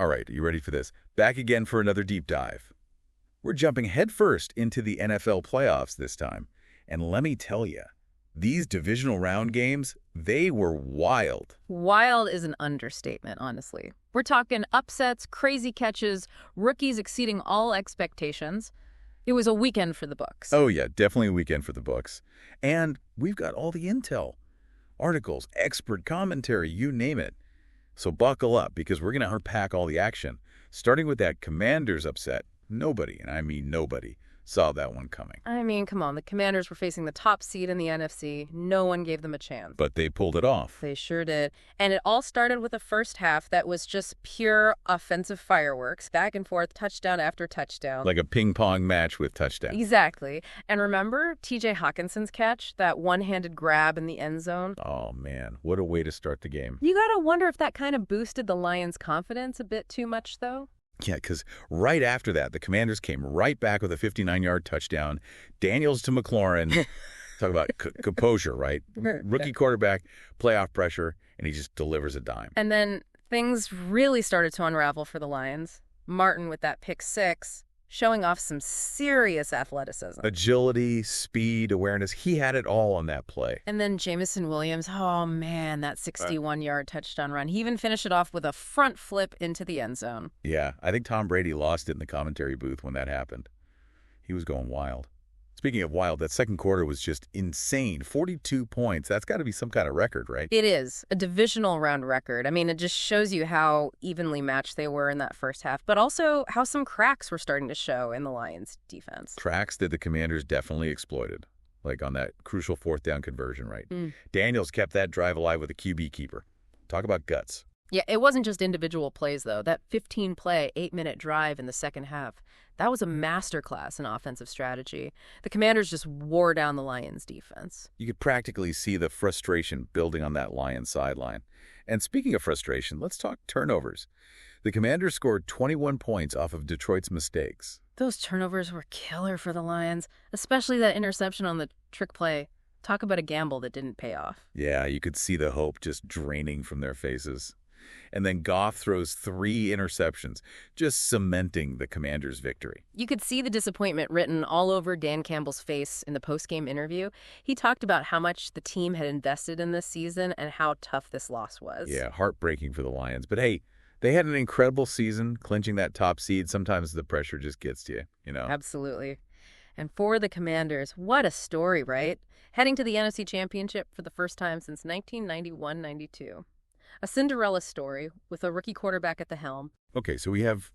All right, are you ready for this? Back again for another deep dive. We're jumping headfirst into the NFL playoffs this time. And let me tell you, these divisional round games, they were wild. Wild is an understatement, honestly. We're talking upsets, crazy catches, rookies exceeding all expectations. It was a weekend for the books. Oh yeah, definitely a weekend for the books. And we've got all the intel. Articles, expert commentary, you name it. So buckle up, because we're going to unpack all the action. Starting with that Commanders upset. Nobody, and I mean nobody, saw that one coming. I mean, come on, the Commanders were facing the top seed in the NFC. No one gave them a chance. But they pulled it off. They sure did. And it all started with a first half that was just pure offensive fireworks, back and forth, touchdown after touchdown. Like a ping-pong match with touchdowns. Exactly. And remember T.J. Hawkinson's catch, that one-handed grab in the end zone? Oh, man, what a way to start the game. You gotta wonder if that kind of boosted the Lions' confidence a bit too much, though. Yeah, because right after that, the Commanders came right back with a 59-yard touchdown. Daniels to McLaurin. Talk about composure, right? Rookie quarterback, playoff pressure, and he just delivers a dime. And then things really started to unravel for the Lions. Martin with that pick six, showing off some serious athleticism. Agility, speed, awareness, he had it all on that play. And then Jamison Williams, oh man, that 61-yard touchdown run. He even finished it off with a front flip into the end zone. Yeah, I think Tom Brady lost it in the commentary booth when that happened. He was going wild. Speaking of wild, that second quarter was just insane. 42 points. That's got to be some kind of record, right? It is. A divisional round record. I mean, it just shows you how evenly matched they were in that first half, but also how some cracks were starting to show in the Lions' defense. Cracks that the Commanders definitely exploited, like on that crucial fourth down conversion, right? Daniels kept that drive alive with a QB keeper. Talk about guts. Yeah, it wasn't just individual plays, though. That 15-play, 8-minute drive in the second half, that was a masterclass in offensive strategy. The Commanders just wore down the Lions' defense. You could practically see the frustration building on that Lions sideline. And speaking of frustration, let's talk turnovers. The Commanders scored 21 points off of Detroit's mistakes. Those turnovers were killer for the Lions, especially that interception on the trick play. Talk about a gamble that didn't pay off. Yeah, you could see the hope just draining from their faces. And then Goff throws 3 interceptions, just cementing the Commanders' victory. You could see the disappointment written all over Dan Campbell's face in the post-game interview. He talked about how much the team had invested in this season and how tough this loss was. Yeah, heartbreaking for the Lions. But hey, they had an incredible season, clinching that top seed. Sometimes the pressure just gets to you, you know? Absolutely. And for the Commanders, what a story, right? Heading to the NFC Championship for the first time since 1991-92. A Cinderella story with a rookie quarterback at the helm. Okay, so we have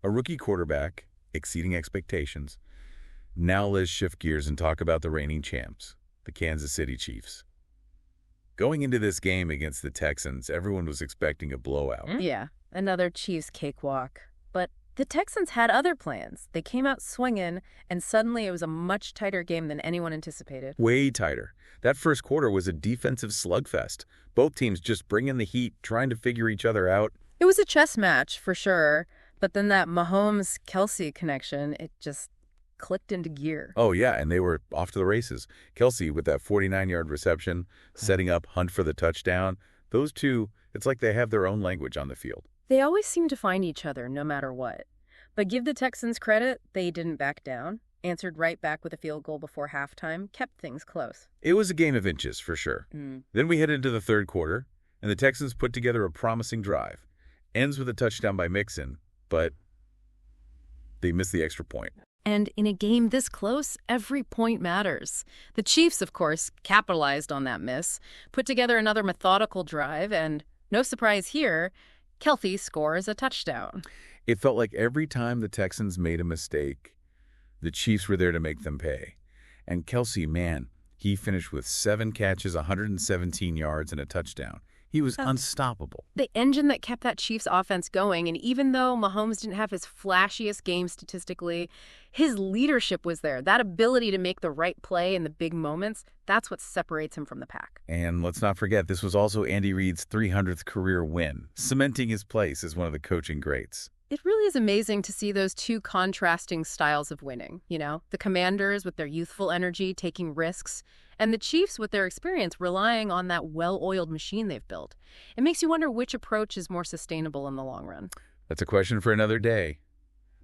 a rookie quarterback exceeding expectations. Now let's shift gears and talk about the reigning champs, the Kansas City Chiefs. Going into this game against the Texans, everyone was expecting a blowout. Yeah, another Chiefs cakewalk. But the Texans had other plans. They came out swinging, and suddenly it was a much tighter game than anyone anticipated. Way tighter. That first quarter was a defensive slugfest. Both teams just bringing the heat, trying to figure each other out. It was a chess match, for sure. But then that Mahomes-Kelsey connection, it just clicked into gear. Oh, yeah, and they were off to the races. Kelsey with that 49-yard reception, setting up Hunt for the touchdown. Those two, it's like they have their own language on the field. They always seem to find each other, no matter what. But give the Texans credit, they didn't back down. Answered right back with a field goal before halftime, kept things close. It was a game of inches, for sure. Then we head into the third quarter, and the Texans put together a promising drive. Ends with a touchdown by Mixon, but they missed the extra point. And in a game this close, every point matters. The Chiefs, of course, capitalized on that miss, put together another methodical drive, and no surprise here, Kelsey scores a touchdown. It felt like every time the Texans made a mistake, the Chiefs were there to make them pay. And Kelsey, man, he finished with 7 catches, 117 yards, and a touchdown. He was unstoppable. The engine that kept that Chiefs offense going, and even though Mahomes didn't have his flashiest game statistically, his leadership was there. That ability to make the right play in the big moments, that's what separates him from the pack. And let's not forget, this was also Andy Reid's 300th career win, cementing his place as one of the coaching greats. It really is amazing to see those two contrasting styles of winning, you know? The Commanders with their youthful energy, taking risks, and the Chiefs with their experience relying on that well-oiled machine they've built. It makes you wonder which approach is more sustainable in the long run. That's a question for another day.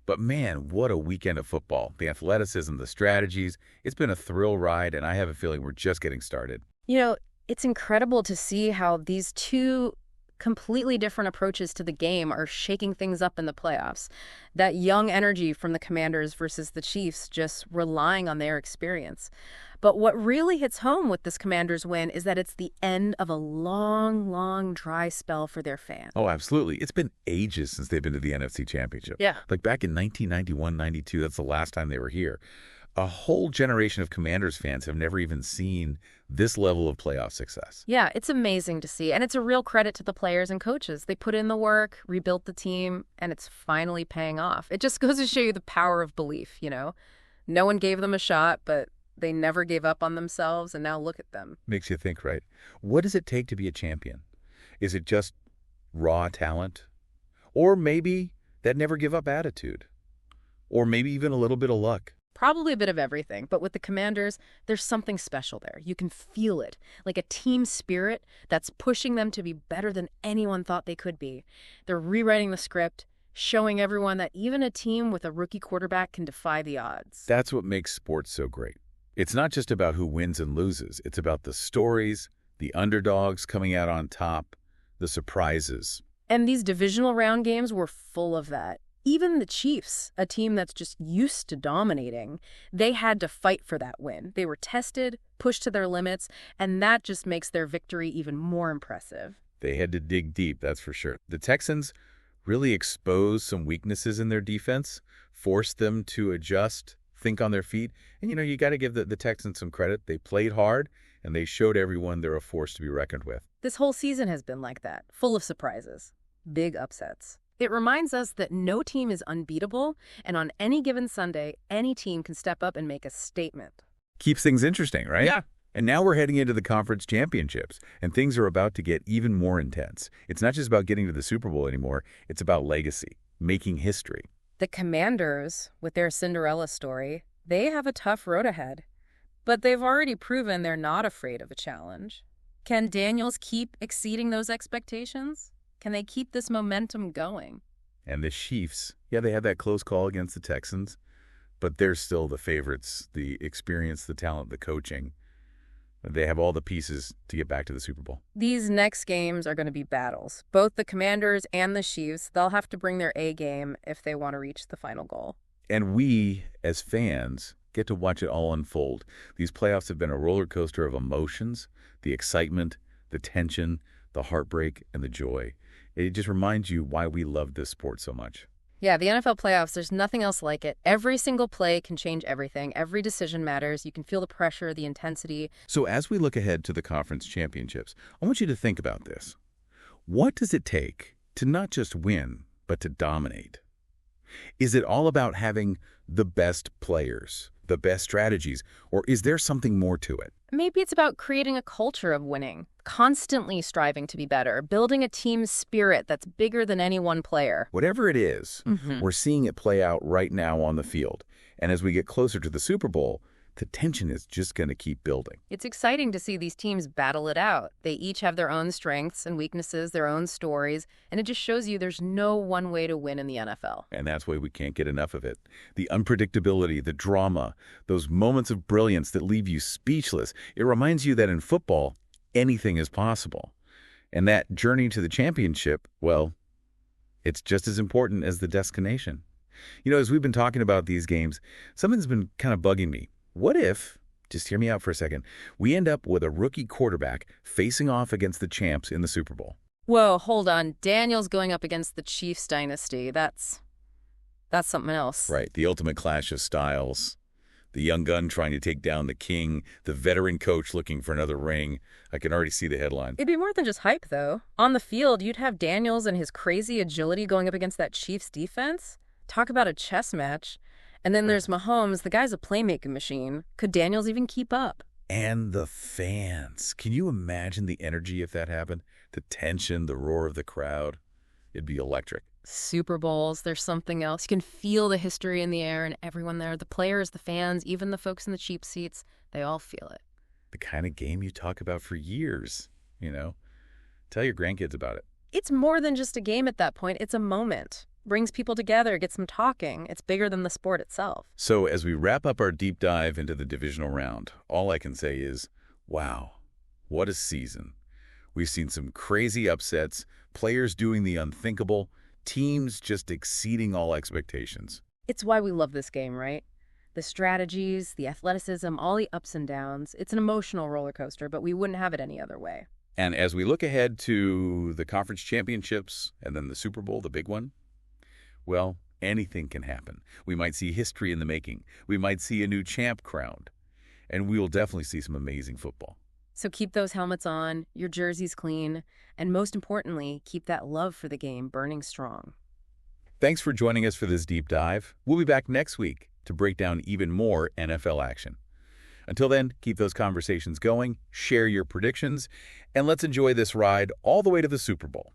But man, what a weekend of football. The athleticism, the strategies. It's been a thrill ride, and I have a feeling we're just getting started. You know, it's incredible to see how these two completely different approaches to the game are shaking things up in the playoffs. That young energy from the Commanders versus the Chiefs, just relying on their experience. But what really hits home with this Commanders win is that it's the end of a long, long dry spell for their fans. Oh, absolutely. It's been ages since they've been to the NFC Championship. Yeah. Like back in 1991-92, that's the last time they were here. A whole generation of Commanders fans have never even seen this level of playoff success. Yeah, it's amazing to see. And it's a real credit to the players and coaches. They put in the work, rebuilt the team, and it's finally paying off. It just goes to show you the power of belief, you know? No one gave them a shot, but they never gave up on themselves, and now look at them. Makes you think, right? What does it take to be a champion? Is it just raw talent? Or maybe that never give up attitude? Or maybe even a little bit of luck? Probably a bit of everything, but with the Commanders, there's something special there. You can feel it, like a team spirit that's pushing them to be better than anyone thought they could be. They're rewriting the script, showing everyone that even a team with a rookie quarterback can defy the odds. That's what makes sports so great. It's not just about who wins and loses. It's about the stories, the underdogs coming out on top, the surprises. And these divisional round games were full of that. Even the Chiefs, a team that's just used to dominating, they had to fight for that win. They were tested, pushed to their limits, and that just makes their victory even more impressive. They had to dig deep, that's for sure. The Texans really exposed some weaknesses in their defense, forced them to adjust, think on their feet. And, you got to give the Texans some credit. They played hard, and they showed everyone they're a force to be reckoned with. This whole season has been like that, full of surprises, big upsets. It reminds us that no team is unbeatable, and on any given Sunday, any team can step up and make a statement. Keeps things interesting, right? Yeah. And now we're heading into the conference championships, and things are about to get even more intense. It's not just about getting to the Super Bowl anymore. It's about legacy, making history. The Commanders, with their Cinderella story, they have a tough road ahead. But they've already proven they're not afraid of a challenge. Can Daniels keep exceeding those expectations? Can they keep this momentum going? And the Chiefs, yeah, they had that close call against the Texans, but they're still the favorites, the experience, the talent, the coaching. They have all the pieces to get back to the Super Bowl. These next games are going to be battles. Both the Commanders and the Chiefs, they'll have to bring their A game if they want to reach the final goal. And we, as fans, get to watch it all unfold. These playoffs have been a roller coaster of emotions, the excitement, the tension, the heartbreak, and the joy. It just reminds you why we love this sport so much. Yeah, the NFL playoffs, there's nothing else like it. Every single play can change everything. Every decision matters. You can feel the pressure, the intensity. So as we look ahead to the conference championships, I want you to think about this. What does it take to not just win, but to dominate? Is it all about having the best players, the best strategies, or is there something more to it? Maybe it's about creating a culture of winning, constantly striving to be better, building a team spirit that's bigger than any one player. Whatever it is, we're seeing it play out right now on the field. And as we get closer to the Super Bowl, the tension is just going to keep building. It's exciting to see these teams battle it out. They each have their own strengths and weaknesses, their own stories, and it just shows you there's no one way to win in the NFL. And that's why we can't get enough of it. The unpredictability, the drama, those moments of brilliance that leave you speechless. It reminds you that in football, anything is possible. And that journey to the championship, well, it's just as important as the destination. As we've been talking about these games, something's been kind of bugging me. What if, just hear me out for a second, we end up with a rookie quarterback facing off against the champs in the Super Bowl? Whoa, hold on. Daniels going up against the Chiefs dynasty. That's something else. Right, the ultimate clash of styles. The young gun trying to take down the king, the veteran coach looking for another ring. I can already see the headline. It'd be more than just hype, though. On the field, you'd have Daniels and his crazy agility going up against that Chiefs defense. Talk about a chess match. And then there's Mahomes. The guy's a playmaking machine. Could Daniels even keep up? And the fans. Can you imagine the energy if that happened? The tension, the roar of the crowd. It'd be electric. Super Bowls, there's something else. You can feel the history in the air and everyone there. The players, the fans, even the folks in the cheap seats, they all feel it. The kind of game you talk about for years, Tell your grandkids about it. It's more than just a game at that point. It's a moment. brings people together, gets them talking. It's bigger than the sport itself. So as we wrap up our deep dive into the divisional round, all I can say is, wow, what a season. We've seen some crazy upsets, players doing the unthinkable, teams just exceeding all expectations. It's why we love this game, right? The strategies, the athleticism, all the ups and downs. It's an emotional roller coaster, but we wouldn't have it any other way. And as we look ahead to the conference championships and then the Super Bowl, the big one, well, anything can happen. We might see history in the making. We might see a new champ crowned. And we will definitely see some amazing football. So keep those helmets on, your jerseys clean, and most importantly, keep that love for the game burning strong. Thanks for joining us for this deep dive. We'll be back next week to break down even more NFL action. Until then, keep those conversations going, share your predictions, and let's enjoy this ride all the way to the Super Bowl.